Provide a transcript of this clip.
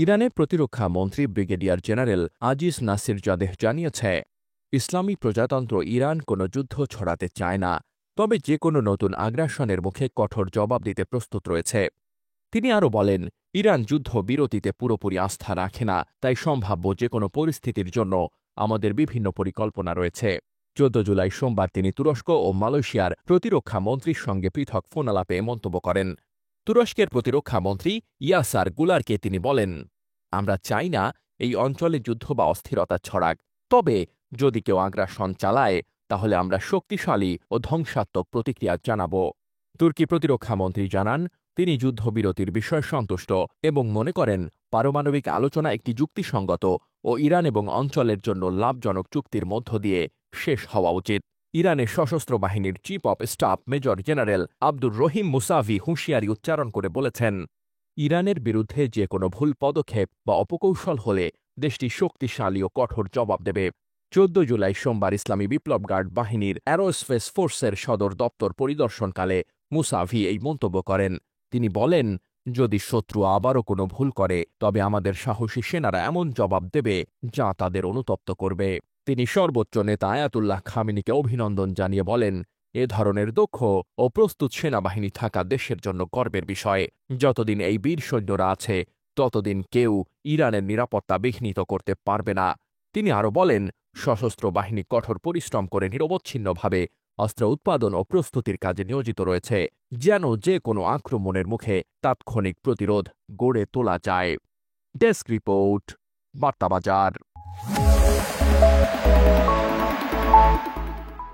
ইরানের প্রতিরক্ষা মন্ত্রী ব্রিগেডিয়ার জেনারেল আজিজ নাসিরজাদেহ জানিয়েছে, ইসলামী প্রজাতন্ত্র ইরান কোনো যুদ্ধ ছড়াতে চায় না, তবে যে কোনো নতুন আগ্রাসনের মুখে কঠোর জবাব দিতে প্রস্তুত রয়েছে। তিনি আরও বলেন, ইরান যুদ্ধবিরতিতে পুরোপুরি আস্থা রাখে না, তাই সম্ভাব্য যে কোনো পরিস্থিতির জন্য আমাদের বিভিন্ন পরিকল্পনা রয়েছে। 14 জুলাই সোমবার তিনি তুরস্ক ও মালয়েশিয়ার প্রতিরক্ষা মন্ত্রীর সঙ্গে পৃথক ফোনালাপে মন্তব্য করেন। তুরস্কের প্রতিরক্ষা মন্ত্রী ইয়াসার গুলারকে তিনি বলেন, আমরা চাই না এই অঞ্চলে যুদ্ধ বা অস্থিরতা ছড়াক, তবে যদি কেউ আগ্রাসন চালায় তাহলে আমরা শক্তিশালী ও ধ্বংসাত্মক প্রতিক্রিয়া জানাব। তুর্কি প্রতিরক্ষা মন্ত্রী জানান, তিনি যুদ্ধবিরতির বিষয়ে সন্তুষ্ট এবং মনে করেন পারমাণবিক আলোচনা একটি যুক্তিসঙ্গত ও ইরান এবং অঞ্চলের জন্য লাভজনক চুক্তির মধ্য দিয়ে শেষ হওয়া উচিত। ইরানের সশস্ত্র বাহিনীর chief of staff major general Abdur Rahim Musavi হুঁশিয়ারি উচ্চারণ করে বলেছেন, ইরানের বিরুদ্ধে যে কোনো ভুল পদক্ষেপ বা অপকৌশল হলে দেশটি শক্তিশালী ও কঠোর জবাব দেবে। 14 জুলাই সোমবার ইসলামী বিপ্লব গার্ড বাহিনীর অ্যারোস্পেস ফোর্সের সদর দপ্তর পরিদর্শনকালে মুসাভি এই মন্তব্য করেন। তিনি বলেন, যদি শত্রু আবারও কোনো ভুল করে তবে আমাদের সাহসী সেনারা এমন জবাব দেবে যা তাদের অনুতপ্ত করবে। তিনি সর্বোচ্চ নেতা আয়াতুল্লাহ খামেনিকে অভিনন্দন জানিয়ে বলেন, এ ধরনের দক্ষ ও প্রস্তুত সেনাবাহিনী থাকা দেশের জন্য গর্বের বিষয়। যতদিন এই বীর সৈন্যরা আছে ততদিন কেউ ইরানের নিরাপত্তা বিঘ্নিত করতে পারবে না। তিনি আরও বলেন, সশস্ত্র বাহিনী কঠোর পরিশ্রম করে নিরবচ্ছিন্নভাবে অস্ত্র উৎপাদন ও প্রস্তুতির কাজে নিয়োজিত রয়েছে, যেন যে কোনো আক্রমণের মুখে তাৎক্ষণিক প্রতিরোধ গড়ে তোলা যায়। Desk report, বার্তাবাজার।